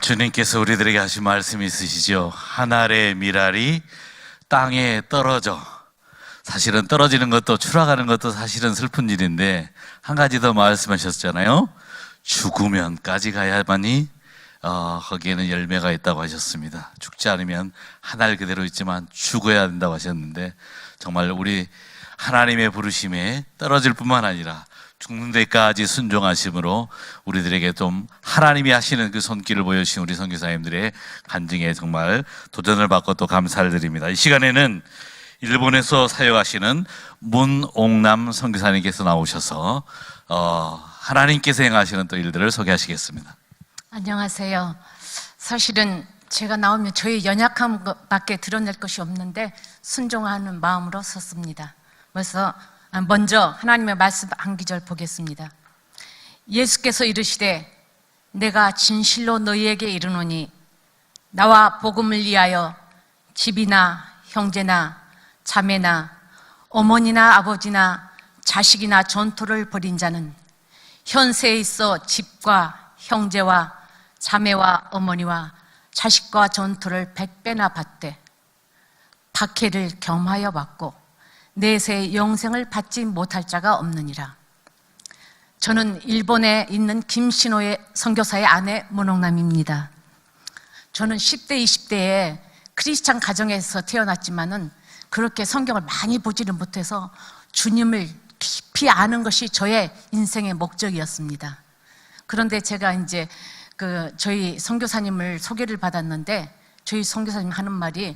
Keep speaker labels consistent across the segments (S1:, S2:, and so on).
S1: 주님께서 우리들에게 하신 말씀이 있으시죠. 한 알의 밀알이 땅에 떨어져. 사실은 떨어지는 것도 추락하는 것도 사실은 슬픈 일인데 한 가지 더 말씀하셨잖아요. 죽으면까지 가야만이 거기에는 열매가 있다고 하셨습니다. 죽지 않으면 한 알 그대로 있지만 죽어야 된다고 하셨는데, 정말 우리 하나님의 부르심에 떨어질 뿐만 아니라 죽는 데까지 순종하심으로 우리들에게 좀 하나님이 하시는 그 손길을 보여주신 우리 선교사님들의 간증에 정말 도전을 받고 또 감사를 드립니다. 이 시간에는 일본에서 사역하시는 문옥남 선교사님께서 나오셔서 하나님께서 행하시는 또 일들을 소개하시겠습니다.
S2: 안녕하세요. 사실은 제가 나오면 저의 연약함밖에 드러낼 것이 없는데 순종하는 마음으로 섰습니다. 그래서 먼저 하나님의 말씀 한 구절 보겠습니다. 예수께서 이르시되 내가 진실로 너희에게 이르노니 나와 복음을 위하여 집이나 형제나 자매나 어머니나 아버지나 자식이나 전토를 벌인 자는 현세에 있어 집과 형제와 자매와 어머니와 자식과 전토를 100배나 받되 박해를 겸하여 받고 내세의 영생을 받지 못할 자가 없느니라. 저는 일본에 있는 김신호의 선교사의 아내 문옥남입니다. 저는 10대, 20대에 크리스찬 가정에서 태어났지만은 그렇게 성경을 많이 보지는 못해서 주님을 깊이 아는 것이 저의 인생의 목적이었습니다. 그런데 제가 이제 저희 선교사님을 소개를 받았는데, 저희 선교사님 하는 말이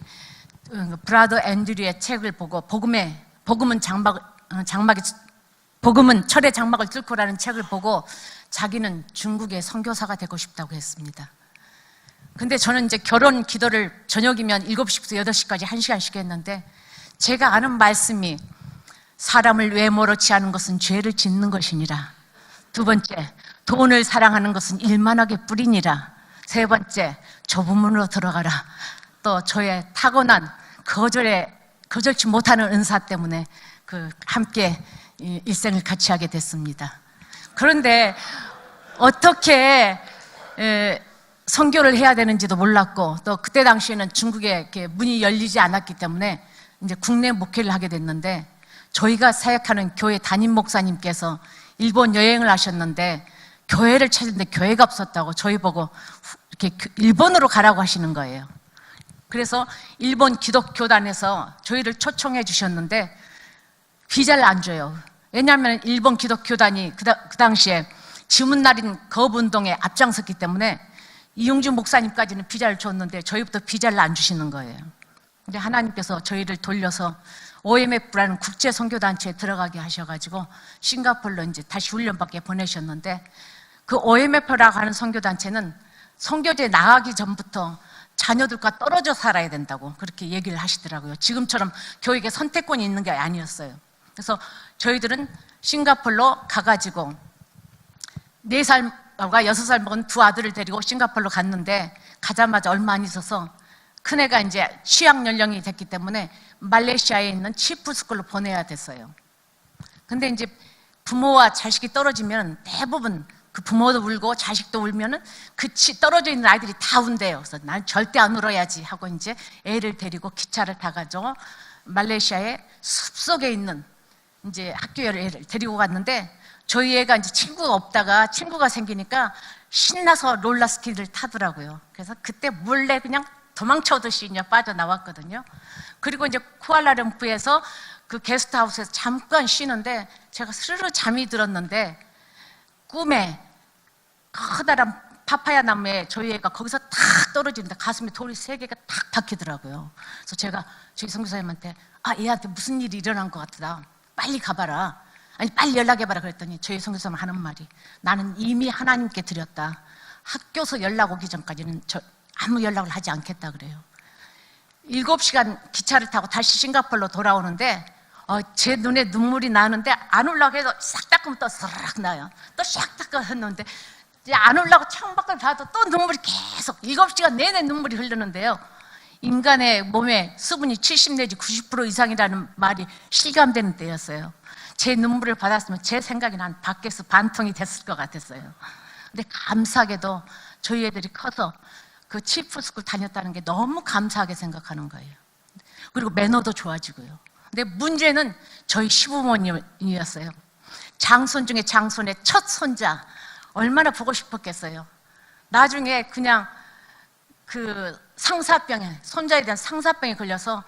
S2: 브라더 앤드류의 책을 보고 복음은 철의 장막을 뚫고라는 책을 보고 자기는 중국의 선교사가 되고 싶다고 했습니다. 근데 저는 이제 결혼 기도를 저녁이면 7시부터 8시까지 1시간씩 했는데, 제가 아는 말씀이 사람을 외모로 취하는 것은 죄를 짓는 것이니라. 두 번째, 돈을 사랑하는 것은 일만하게 뿌리니라. 세 번째, 좁은 문으로 들어가라. 또 저의 타고난 거절치 못하는 은사 때문에 함께 일생을 같이 하게 됐습니다. 그런데 어떻게 선교를 해야 되는지도 몰랐고, 또 그때 당시에는 중국에 이렇게 문이 열리지 않았기 때문에 이제 국내 목회를 하게 됐는데, 저희가 사역하는 교회 담임 목사님께서 일본 여행을 하셨는데 교회를 찾는데 교회가 없었다고 저희 보고 이렇게 일본으로 가라고 하시는 거예요. 그래서 일본 기독교단에서 저희를 초청해 주셨는데 비자를 안 줘요. 왜냐하면 일본 기독교단이 그 당시에 지문날인 거부운동에 앞장섰기 때문에 이용주 목사님까지는 비자를 줬는데 저희부터 비자를 안 주시는 거예요. 근데 하나님께서 저희를 돌려서 OMF라는 국제 선교단체에 들어가게 하셔가지고 싱가포르로 이제 다시 훈련받게 보내셨는데, 그 OMF라고 하는 선교단체는 선교지에 나가기 전부터 자녀들과 떨어져 살아야 된다고 그렇게 얘기를 하시더라고요. 지금처럼 교육에 선택권이 있는 게 아니었어요. 그래서 저희들은 싱가포르로 가가지고 4살과 6살 먹은 두 아들을 데리고 싱가포르로 갔는데, 가자마자 얼마 안 있어서 큰애가 이제 취학 연령이 됐기 때문에 말레이시아에 있는 치프스쿨로 보내야 됐어요. 근데 이제 부모와 자식이 떨어지면 대부분 그 부모도 울고 자식도 울면은 떨어져 있는 아이들이 다 운대요. 그래서 난 절대 안 울어야지 하고 이제 애를 데리고 기차를 타가지고 말레이시아의 숲속에 있는 이제 학교에 애를 데리고 갔는데, 저희 애가 이제 친구가 없다가 친구가 생기니까 신나서 롤러스케이트를 타더라고요. 그래서 그때 몰래 그냥 도망쳐듯이 이제 빠져나왔거든요. 그리고 이제 쿠알라룸푸르에서 그 게스트하우스에서 잠깐 쉬는데 제가 스르르 잠이 들었는데, 꿈에 커다란 파파야 나무에 저희 애가 거기서 탁 떨어지는데 가슴에 돌이 3개가 탁 박히더라고요. 그래서 제가 저희 선교사님한테 얘한테 무슨 일이 일어난 것 같다, 빨리 가봐라, 아니 빨리 연락해봐라 그랬더니 저희 선교사님 하는 말이, 나는 이미 하나님께 드렸다. 학교에서 연락 오기 전까지는 아무 연락을 하지 않겠다 그래요. 7시간 기차를 타고 다시 싱가포르로 돌아오는데 제 눈에 눈물이 나는데 안 울라고 해서 싹 닦으면 또 스르륵 나요. 또 싹 닦았는데 안 울라고 창밖을 봐도 또 눈물이 계속 7시간 내내 눈물이 흐르는데요. 인간의 몸에 수분이 70 내지 90% 이상이라는 말이 실감되는 때였어요. 제 눈물을 받았으면 제 생각이 난 밖에서 반통이 됐을 것 같았어요. 근데 감사하게도 저희 애들이 커서 그 치프스쿨 다녔다는 게 너무 감사하게 생각하는 거예요. 그리고 매너도 좋아지고요. 근데 문제는 저희 시부모님이었어요. 장손 중에 장손의 첫 손자, 얼마나 보고 싶었겠어요. 나중에 그냥 그 상사병에, 손자에 대한 상사병에 걸려서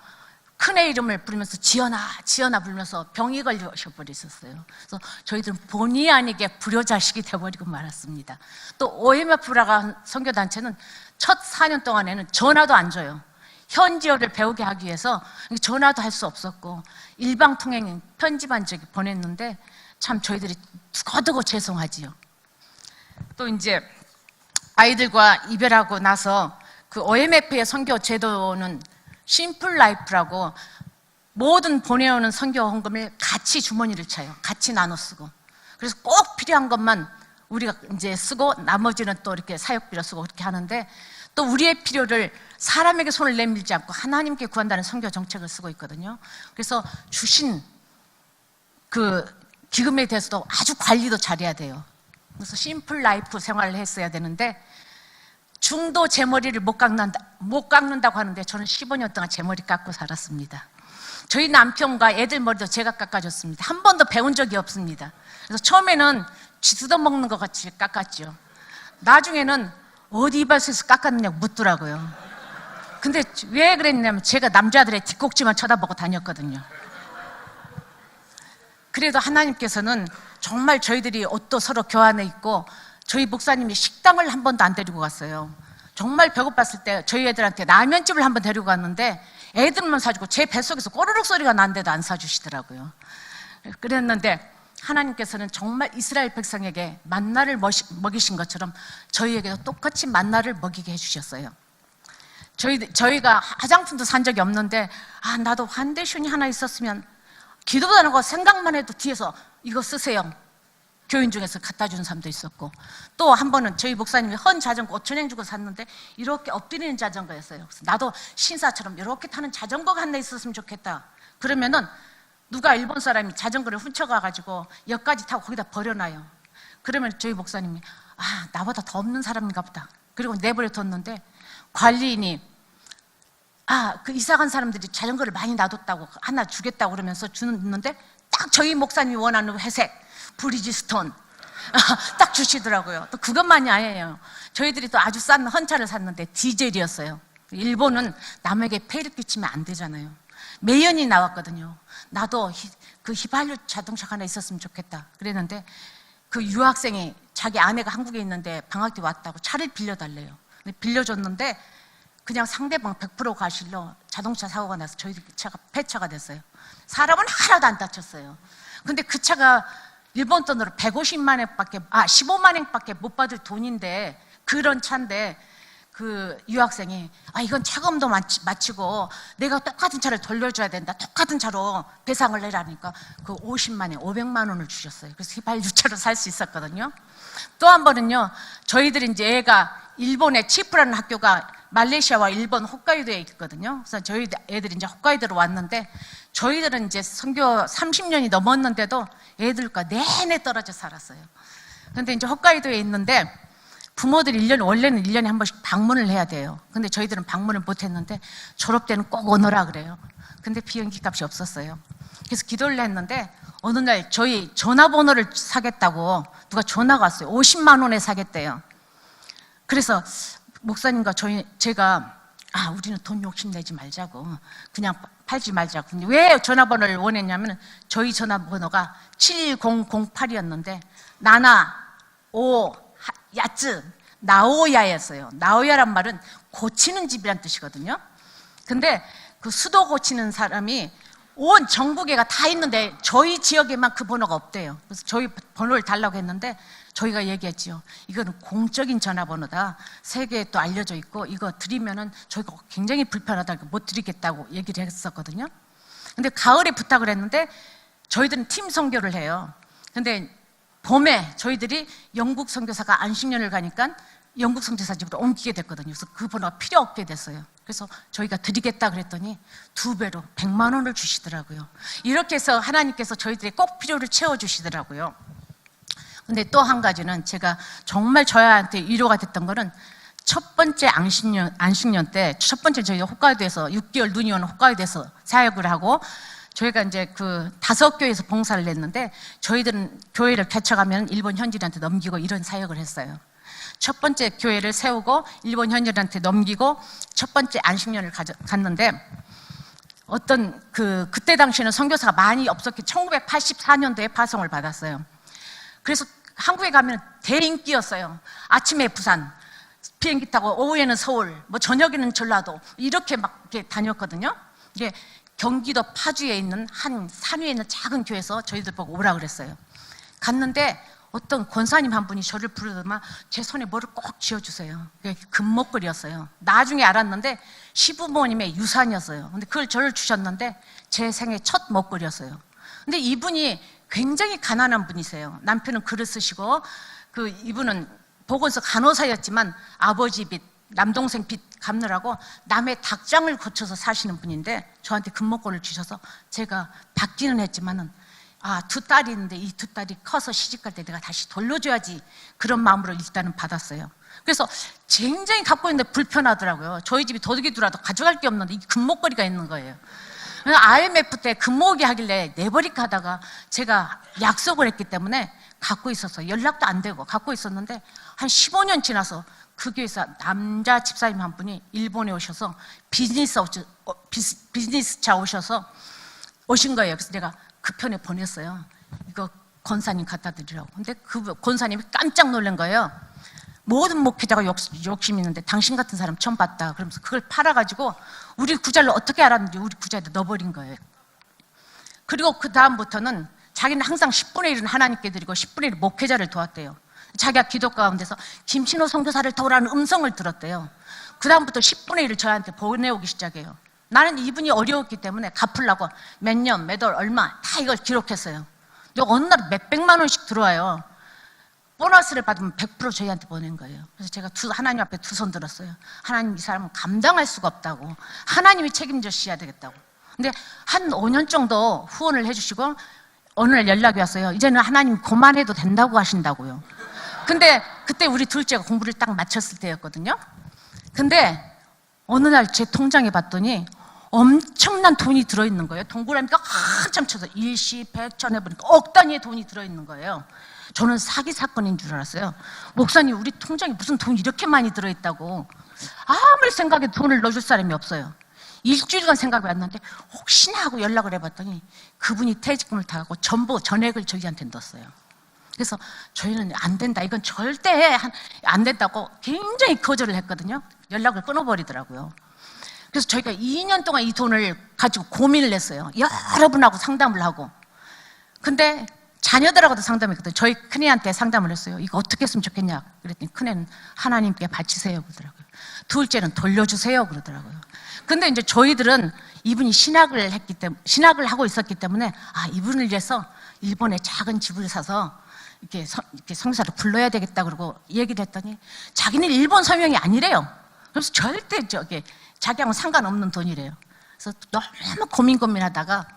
S2: 큰애 이름을 부르면서 지연아, 지연아 부르면서 병이 걸려버렸었어요. 그래서 저희들은 본의 아니게 불효자식이 돼버리고 말았습니다. 또 OMF라고 선교단체는 첫 4년 동안에는 전화도 안 줘요. 현지어를 배우게 하기 위해서 전화도 할 수 없었고 일방통행 편지만 저기 보냈는데 참 저희들이 두고두고 죄송하지요. 또 이제 아이들과 이별하고 나서 그 OMF의 선교 제도는 심플 라이프라고 모든 보내오는 선교 헌금을 같이 주머니를 쳐요. 같이 나눠 쓰고. 그래서 꼭 필요한 것만 우리가 이제 쓰고 나머지는 또 이렇게 사역비로 쓰고 그렇게 하는데 또 우리의 필요를 사람에게 손을 내밀지 않고 하나님께 구한다는 선교 정책을 쓰고 있거든요. 그래서 주신 그 기금에 대해서도 아주 관리도 잘해야 돼요. 그래서 심플 라이프 생활을 했어야 되는데 중도 제 머리를 못 깎는다고 하는데 저는 15년 동안 제 머리 깎고 살았습니다. 저희 남편과 애들 머리도 제가 깎아줬습니다. 한 번도 배운 적이 없습니다. 그래서 처음에는 쥐뜯어 먹는 것 같이 깎았죠. 나중에는 어디 이발소에서 깎았느냐고 묻더라고요. 근데 왜 그랬냐면 제가 남자들의 뒷꼭지만 쳐다보고 다녔거든요. 그래도 하나님께서는 정말 저희들이 옷도 서로 교환해 입고 저희 목사님이 식당을 한 번도 안 데리고 갔어요. 정말 배고팠을 때 저희 애들한테 라면집을 한 번 데리고 갔는데 애들만 사주고 제 뱃속에서 꼬르륵 소리가 나는데도 안 사주시더라고요. 그랬는데 하나님께서는 정말 이스라엘 백성에게 만나를 먹이신 것처럼 저희에게도 똑같이 만나를 먹이게 해주셨어요. 저희가 화장품도 산 적이 없는데 나도 환대슌이 하나 있었으면 기도도 안 하고 생각만 해도 뒤에서 이거 쓰세요. 교인 중에서 갖다 주는 사람도 있었고 또 한 번은 저희 목사님이 헌 자전거 5,000원 주고 샀는데 이렇게 엎드리는 자전거였어요. 그래서 나도 신사처럼 이렇게 타는 자전거가 하나 있었으면 좋겠다. 그러면은 누가 일본 사람이 자전거를 훔쳐가가지고 역까지 타고 거기다 버려놔요. 그러면 저희 목사님이 나보다 더 없는 사람인가 보다. 그리고 내버려 뒀는데 관리인이 그 이사간 사람들이 자전거를 많이 놔뒀다고 하나 주겠다고 그러면서 주는데 딱 저희 목사님이 원하는 회색 브리지스톤 딱 주시더라고요. 또 그것만이 아니에요. 저희들이 또 아주 싼 헌차를 샀는데 디젤이었어요. 일본은 남에게 폐를 끼치면 안 되잖아요. 매연이 나왔거든요. 나도 그 휘발유 자동차 하나 있었으면 좋겠다 그랬는데 그 유학생이 자기 아내가 한국에 있는데 방학 때 왔다고 차를 빌려달래요. 근데 빌려줬는데 그냥 상대방 100% 가실로 자동차 사고가 나서 저희 차가 폐차가 됐어요. 사람은 하나도 안 다쳤어요. 근데 그 차가 일본 돈으로 150만 원밖에 15만 원밖에 못 받을 돈인데 그런 차인데 그 유학생이 이건 차금도 마치고 내가 똑같은 차를 돌려줘야 된다. 똑같은 차로 배상을 내라니까 그 50만 원, 500만 원을 주셨어요. 그래서 휘발유차로 살 수 있었거든요. 또 한 번은요, 저희들이 이제 애가 일본의 치프라는 학교가 말레이시아와 일본 홋카이도에 있거든요. 그래서 저희 애들이 이제 홋카이도로 왔는데 저희들은 이제 선교 30년이 넘었는데도 애들과 내내 떨어져 살았어요. 근데 이제 홋카이도에 있는데 부모들이 원래는 1년에 한 번씩 방문을 해야 돼요. 근데 저희들은 방문을 못 했는데 졸업 때는 꼭 오너라 그래요. 근데 비행기 값이 없었어요. 그래서 기도를 했는데 어느 날 저희 전화번호를 사겠다고 누가 전화가 왔어요. 50만 원에 사겠대요. 그래서 목사님과 제가 우리는 돈 욕심내지 말자고 그냥 팔지 말자고. 근데 왜 전화번호를 원했냐면 저희 전화번호가 7008이었는데 야츠 나오야였어요. 나오야란 말은 고치는 집이란 뜻이거든요. 근데 그 수도 고치는 사람이 온 전국에가 다 있는데 저희 지역에만 그 번호가 없대요. 그래서 저희 번호를 달라고 했는데 저희가 얘기했지요. 이거는 공적인 전화번호다. 세계에 또 알려져 있고 이거 드리면은 저희가 굉장히 불편하다. 못 드리겠다고 얘기를 했었거든요. 근데 가을에 부탁을 했는데 저희들은 팀 선교를 해요. 근데 봄에 저희들이 영국 선교사가 안식년을 가니까 영국 선교사 집으로 옮기게 됐거든요. 그래서 그 번호가 필요 없게 됐어요. 그래서 저희가 드리겠다 그랬더니 2배로 100만 원을 주시더라고요. 이렇게 해서 하나님께서 저희들의 꼭 필요를 채워주시더라고요. 근데 또 한 가지는 제가 정말 저한테 위로가 됐던 거는 첫 번째 안식년 때, 첫 번째 저희 홋카이도에서 6개월 눈이 오는 홋카이도에서 사역을 하고, 저희가 이제 그 5교회에서 봉사를 했는데, 저희들은 교회를 개척하면 일본 현지인한테 넘기고 이런 사역을 했어요. 첫 번째 교회를 세우고 일본 현지인한테 넘기고 첫 번째 안식년을 갔는데, 그때 당시에는 선교사가 많이 없었기 1984년도에 파송을 받았어요. 그래서 한국에 가면 대인기였어요. 아침에 부산, 비행기 타고 오후에는 서울, 뭐 저녁에는 전라도, 이렇게 막 이렇게 다녔거든요. 이게 경기도 파주에 있는 한 산 위에 있는 작은 교회에서 저희들 보고 오라 그랬어요. 갔는데 어떤 권사님 한 분이 저를 부르더만 제 손에 뭐를 꼭 쥐어주세요. 그게 금목걸이였어요. 나중에 알았는데 시부모님의 유산이었어요. 근데 그걸 저를 주셨는데 제 생애 첫 목걸이였어요. 근데 이분이 굉장히 가난한 분이세요. 남편은 글을 쓰시고, 이분은 보건소 간호사였지만 아버지 빚, 남동생 빚 갚느라고 남의 닭장을 거쳐서 사시는 분인데, 저한테 금목걸이를 주셔서 제가 받기는 했지만은, 두 딸이 있는데 이 두 딸이 커서 시집갈 때 내가 다시 돌려줘야지, 그런 마음으로 일단은 받았어요. 그래서 굉장히 갖고 있는데 불편하더라고요. 저희 집이 도둑이더라도 가져갈 게 없는데 이 금목걸이가 있는 거예요. IMF 때 금모으기 하길래 내버릴까 하다가 제가 약속을 했기 때문에 갖고 있었어요. 연락도 안 되고 갖고 있었는데, 한 15년 지나서 그 교회에서 남자 집사님 한 분이 일본에 오셔서 비즈니스차 오셔서 오신 거예요. 그래서 내가 그 편에 보냈어요. 이거 권사님 갖다 드리라고. 근데 그 권사님이 깜짝 놀란 거예요. 모든 목회자가 욕심 있는데 당신 같은 사람 처음 봤다. 그러면서 그걸 팔아가지고 우리 구자를 어떻게 알았는지 우리 구자에다 넣어버린 거예요. 그리고 그 다음부터는 자기는 항상 10분의 1은 하나님께 드리고 10분의 1은 목회자를 도왔대요. 자기가 기도 가운데서 김신호 선교사를 도우라는 음성을 들었대요. 그 다음부터 10분의 1을 저한테 보내오기 시작해요. 나는 이분이 어려웠기 때문에 갚으려고 몇 년, 몇 월, 얼마 다 이걸 기록했어요. 근데 어느 날 몇백만 원씩 들어와요. 보너스를 받으면 100% 저희한테 보낸 거예요. 그래서 제가 하나님 앞에 두 손 들었어요. 하나님, 이 사람은 감당할 수가 없다고. 하나님이 책임져 주셔야 되겠다고. 근데 한 5년 정도 후원을 해주시고 어느 날 연락이 왔어요. 이제는 하나님 그만해도 된다고 하신다고요. 근데 그때 우리 둘째가 공부를 딱 마쳤을 때였거든요. 근데 어느 날 제 통장에 봤더니 엄청난 돈이 들어있는 거예요. 동그라미가 한참 쳐서 일시, 백천 해보니까 억 단위의 돈이 들어있는 거예요. 저는 사기 사건인 줄 알았어요. 목사님, 우리 통장에 무슨 돈이 이렇게 많이 들어있다고. 아무리 생각해도 돈을 넣어줄 사람이 없어요. 일주일간 생각이 왔는데 혹시나 하고 연락을 해봤더니 그분이 퇴직금을 다 갖고 전부 전액을 저희한테 넣었어요. 그래서 저희는 안 된다, 이건 절대 안 된다고 굉장히 거절을 했거든요. 연락을 끊어버리더라고요. 그래서 저희가 2년 동안 이 돈을 가지고 고민을 했어요. 여러분하고 상담을 하고. 근데 자녀들하고도 상담했거든요. 저희 큰애한테 상담을 했어요. 이거 어떻게 했으면 좋겠냐 그랬더니 큰애는 하나님께 바치세요 그러더라고요. 둘째는 돌려주세요 그러더라고요. 근데 이제 저희들은 이분이 신학을 하고 있었기 때문에 이분을 위해서 일본에 작은 집을 사서 이렇게 성사를 불러야 되겠다 그러고 얘기를 했더니 자기는 일본 서명이 아니래요. 그래서 절대 자기하고는 상관없는 돈이래요. 그래서 너무 고민하다가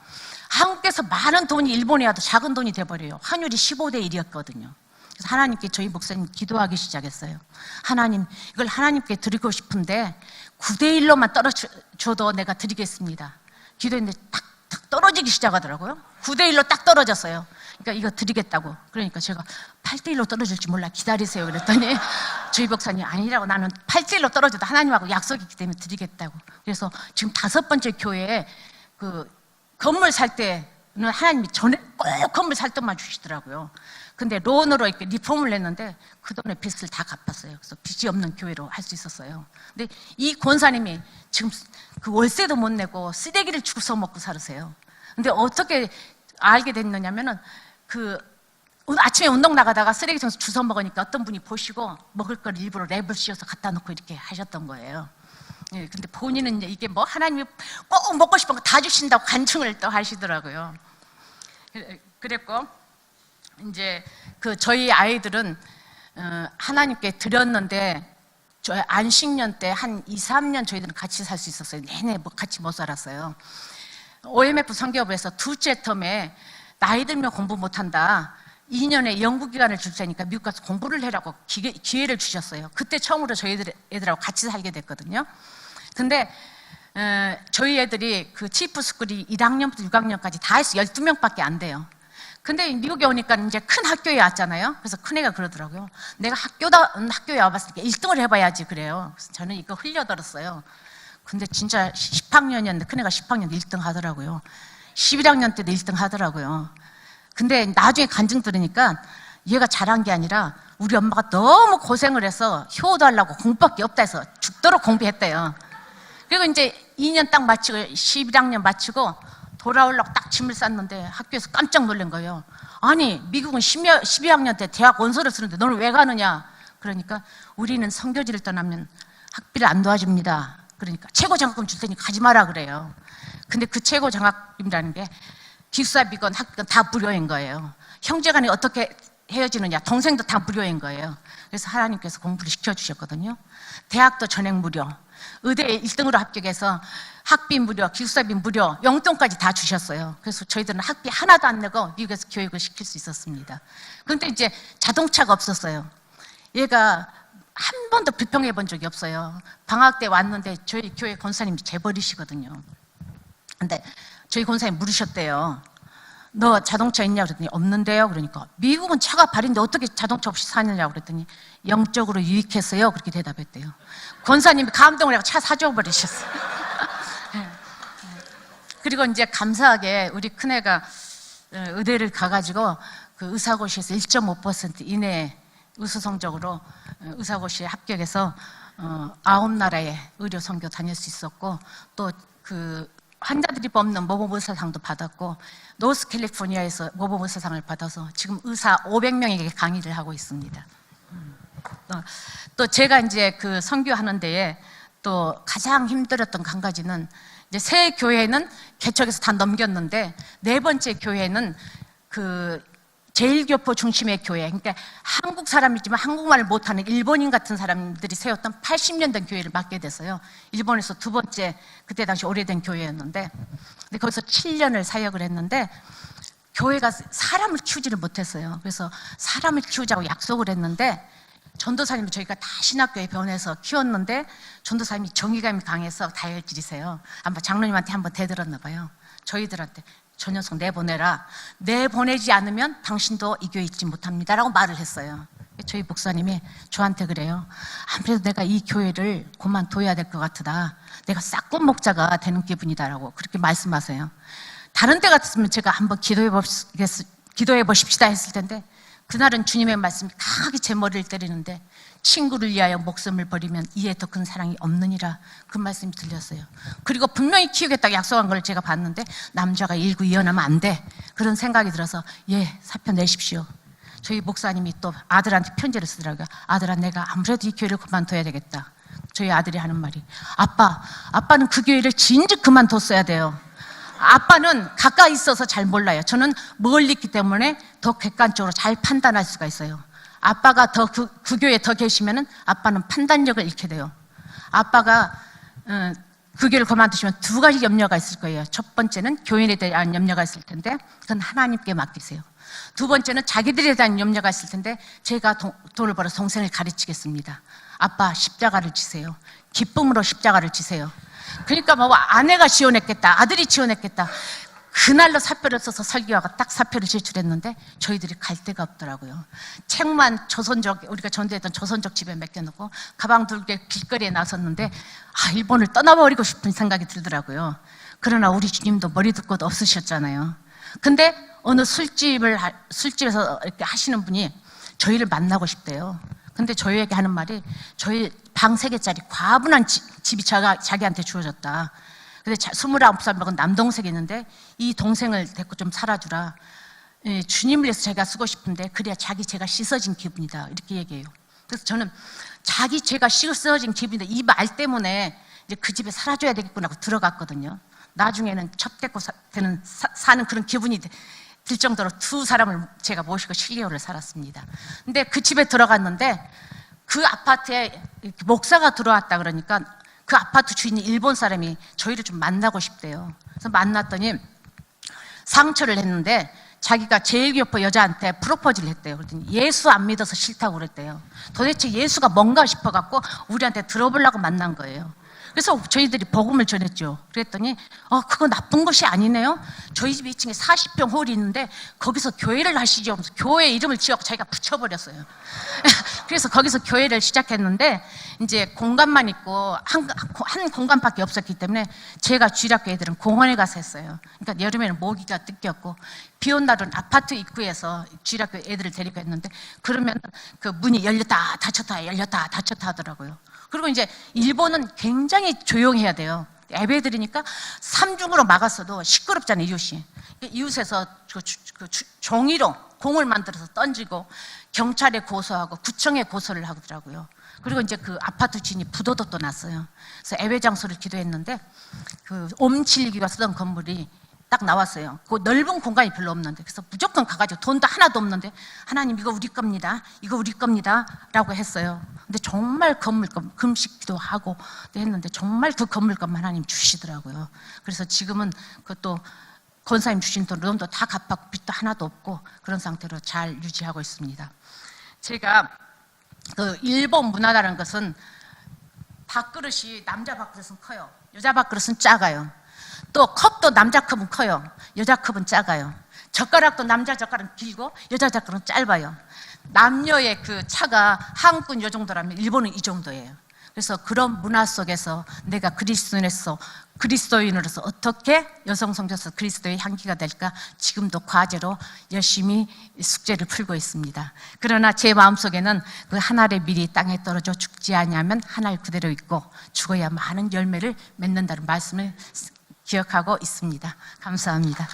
S2: 한국에서 많은 돈이 일본에 와도 작은 돈이 돼버려요. 환율이 15대 1이었거든요. 그래서 하나님께 저희 목사님 기도하기 시작했어요. 하나님, 이걸 하나님께 드리고 싶은데 9대 1로만 떨어져도 내가 드리겠습니다. 기도했는데 딱 떨어지기 시작하더라고요. 9대 1로 딱 떨어졌어요. 그러니까 이거 드리겠다고. 그러니까 제가 8대 1로 떨어질지 몰라, 기다리세요 그랬더니 저희 목사님이 아니라고, 나는 8대 1로 떨어져도 하나님하고 약속이 있기 때문에 드리겠다고. 그래서 지금 5번째 교회에 건물 살 때는 하나님이 전에 꼭 건물 살 돈만 주시더라고요. 근데 론으로 이렇게 리폼을 냈는데 그 돈의 빚을 다 갚았어요. 그래서 빚이 없는 교회로 할 수 있었어요. 근데 이 권사님이 지금 그 월세도 못 내고 쓰레기를 주워 먹고 살으세요. 근데 어떻게 알게 됐느냐면은 아침에 운동 나가다가 쓰레기통에서 주워 먹으니까 어떤 분이 보시고 먹을 걸 일부러 랩을 씌워서 갖다 놓고 이렇게 하셨던 거예요. 예, 근데 본인은 이게 뭐 하나님이 꼭 먹고 싶은 거 다 주신다고 간증을 또 하시더라고요. 그랬고, 이제 저희 아이들은 하나님께 드렸는데, 저희 안식년 때 한 2, 3년 저희들은 같이 살 수 있었어요. 내내 같이 못 살았어요. OMF 선교부에서 둘째 텀에 나이 들면 공부 못한다, 2년의 연구기간을 줄 테니까 미국 가서 공부를 해라고 기회를 주셨어요. 그때 처음으로 저희 애들하고 같이 살게 됐거든요. 근데 저희 애들이 그 치프 스쿨이 1학년부터 6학년까지 다 해서 12명밖에 안 돼요. 근데 미국에 오니까 이제 큰 학교에 왔잖아요. 그래서 큰애가 그러더라고요. 내가 학교에 와봤으니까 1등을 해봐야지 그래요. 그래서 저는 이거 흘려들었어요. 근데 진짜 10학년이었는데 큰애가 10학년 1등 하더라고요. 11학년 때도 1등 하더라고요. 근데 나중에 간증 들으니까 얘가 잘한 게 아니라 우리 엄마가 너무 고생을 해서 효도하려고 공부밖에 없다 해서 죽도록 공부했대요. 그리고 이제 2년 딱 마치고 11학년 마치고 돌아오려고 딱 짐을 쌌는데 학교에서 깜짝 놀란 거예요. 아니 미국은 12학년 때 대학 원서를 쓰는데 너는 왜 가느냐. 그러니까 우리는 선교지를 떠나면 학비를 안 도와줍니다. 그러니까 최고 장학금 줄 테니 가지 마라 그래요. 근데 그 최고 장학금이라는 게 기숙사비건 학비건 다 무료인 거예요. 형제간에 어떻게 헤어지느냐, 동생도 다 무료인 거예요. 그래서 하나님께서 공부를 시켜주셨거든요. 대학도 전액 무료, 의대에 1등으로 합격해서 학비 무료, 기숙사비 무료, 용돈까지 다 주셨어요. 그래서 저희들은 학비 하나도 안 내고 미국에서 교육을 시킬 수 있었습니다. 그런데 이제 자동차가 없었어요. 얘가 한 번도 불평해 본 적이 없어요. 방학 때 왔는데 저희 교회 권사님이 재벌이시거든요. 근데 저희 권사님 물으셨대요. 너 자동차 있냐 그랬더니 없는데요. 그러니까 미국은 차가 발인데 어떻게 자동차 없이 사느냐고 그랬더니 영적으로 유익했어요. 그렇게 대답했대요. 권사님이 감동을 해서 차 사줘 버리셨어요. 그리고 이제 감사하게 우리 큰애가 의대를 가가지고 그 의사고시에서 1.5% 이내에 의수 성적으로 의사고시에 합격해서 9나라의 의료 선교 다닐 수 있었고 또 그 환자들이 뽑는 모범의사상도 받았고 노스캘리포니아에서 모범의사상을 받아서 지금 의사 500명에게 강의를 하고 있습니다. 또 제가 이제 그 선교하는 데에 또 가장 힘들었던 한 가지는 이제 새 교회는 개척해서 다 넘겼는데 네 번째 교회는 그 제일교포 중심의 교회, 그러니까 한국 사람이지만 한국말을 못하는 일본인 같은 사람들이 세웠던 80년 된 교회를 맡게 됐어요. 일본에서 두 번째, 그때 당시 오래된 교회였는데, 근데 거기서 7년을 사역을 했는데 교회가 사람을 키우지를 못했어요. 그래서 사람을 키우자고 약속을 했는데 전도사님이 저희가 다 신학교에 변해서 키웠는데 전도사님이 정의감이 강해서 다혈질이세요. 아마 장로님한테 한번 대들었나 봐요. 저희들한테 저 녀석 내보내라. 내보내지 않으면 당신도 이 교회 있지 못합니다 라고 말을 했어요. 저희 목사님이 저한테 그래요. 아무래도 내가 이 교회를 그만둬야 될 것 같으다. 내가 싹꾼 목자가 되는 기분이다 라고 그렇게 말씀하세요. 다른 때 같았으면 제가 한번 기도해 보십시다 했을 텐데 그날은 주님의 말씀이 강하게 제 머리를 때리는데 친구를 위하여 목숨을 버리면 이에 더 큰 사랑이 없느니라 그 말씀이 들렸어요. 그리고 분명히 키우겠다고 약속한 걸 제가 봤는데 남자가 일구이연하면 안 돼 그런 생각이 들어서 사표 내십시오. 저희 목사님이 또 아들한테 편지를 쓰더라고요. 아들아 내가 아무래도 이 교회를 그만둬야 되겠다. 저희 아들이 하는 말이 아빠는 그 교회를 진즉 그만뒀어야 돼요. 아빠는 가까이 있어서 잘 몰라요. 저는 멀리 있기 때문에 더 객관적으로 잘 판단할 수가 있어요. 아빠가 더 그 교회에 더 계시면은 아빠는 판단력을 잃게 돼요. 아빠가 그 교회를 그만두시면 두 가지 염려가 있을 거예요. 첫 번째는 교인에 대한 염려가 있을 텐데 그건 하나님께 맡기세요. 두 번째는 자기들에 대한 염려가 있을 텐데 제가 돈을 벌어서 동생을 가르치겠습니다. 아빠 십자가를 지세요. 기쁨으로 십자가를 지세요. 그러니까 뭐 아내가 지원했겠다, 아들이 지원했겠다. 그날로 사표를 써서 설교하고 딱 사표를 제출했는데 저희들이 갈 데가 없더라고요. 책만 우리가 전도했던 조선족 집에 맡겨놓고 가방 들고 길거리에 나섰는데 일본을 떠나버리고 싶은 생각이 들더라고요. 그러나 우리 주님도 머리 둘 곳 없으셨잖아요. 근데 어느 술집에서 이렇게 하시는 분이 저희를 만나고 싶대요. 근데 저희에게 하는 말이 저희 방 3개짜리 과분한 집이 자기한테 주어졌다. 근데 29살 먹은 남동생이 있는데 이 동생을 데리고 좀 살아주라. 주님을 위해서 제가 쓰고 싶은데 그래야 자기 죄가 씻어진 기분이다. 이렇게 얘기해요. 그래서 저는 자기 죄가 씻어진 기분이다. 이 말 때문에 이제 그 집에 살아줘야 되겠구나 하고 들어갔거든요. 나중에는 첩대고 사는 그런 기분이 들 정도로 두 사람을 제가 모시고 7개월을 살았습니다. 근데 그 집에 들어갔는데 그 아파트에 목사가 들어왔다 그러니까 그 아파트 주인이 일본 사람이 저희를 좀 만나고 싶대요. 그래서 만났더니 상처를 했는데 자기가 제일교포 여자한테 프로포즈를 했대요. 그랬더니 예수 안 믿어서 싫다고 그랬대요. 도대체 예수가 뭔가 싶어갖고 우리한테 들어보려고 만난 거예요. 그래서 저희들이 복음을 전했죠. 그랬더니 그거 나쁜 것이 아니네요. 저희 집 2층에 40평 홀이 있는데 거기서 교회를 하시죠. 하면서 교회 이름을 지어서 자기가 붙여버렸어요. 그래서 거기서 교회를 시작했는데 이제 공간만 있고 한 공간밖에 없었기 때문에 제가 주일학교 애들은 공원에 가서 했어요. 그러니까 여름에는 모기가 뜯겼고 비 온 날은 아파트 입구에서 주일학교 애들을 데리고 했는데 그러면 그 문이 열렸다 닫혔다 열렸다 닫혔다 하더라고요. 그리고 이제 일본은 굉장히 조용해야 돼요. 예배 드리니까 삼중으로 막았어도 시끄럽잖아요, 이웃이. 이웃에서 종이로 공을 만들어서 던지고 경찰에 고소하고 구청에 고소를 하더라고요. 그리고 이제 그 아파트 주인이 부도도 또 났어요. 그래서 예배 장소를 기도했는데 그 옴칠기가 쓰던 건물이 딱 나왔어요. 그 넓은 공간이 별로 없는데 그래서 무조건 가가지고 돈도 하나도 없는데 하나님 이거 우리 겁니다. 이거 우리 겁니다. 라고 했어요. 근데 정말 건물권 금식기도 하고 했는데 정말 그 건물권 하나님 주시더라고요. 그래서 지금은 그것도 권사님 주신 돈도 다 갚았고 빚도 하나도 없고 그런 상태로 잘 유지하고 있습니다. 제가 그 일본 문화라는 것은 밥그릇이 남자 밥그릇은 커요. 여자 밥그릇은 작아요. 또 컵도 남자 컵은 커요. 여자 컵은 작아요. 젓가락도 남자 젓가락은 길고 여자 젓가락은 짧아요. 남녀의 그 차가 한국은 이 정도라면 일본은 이 정도예요. 그래서 그런 문화 속에서 내가 그리스도인으로서 어떻게 여성 성도로서 그리스도의 향기가 될까 지금도 과제로 열심히 숙제를 풀고 있습니다. 그러나 제 마음속에는 그 한 알의 밀이 땅에 떨어져 죽지 아니하면 한 알 그대로 있고 죽어야 많은 열매를 맺는다는 말씀을 기억하고 있습니다. 감사합니다.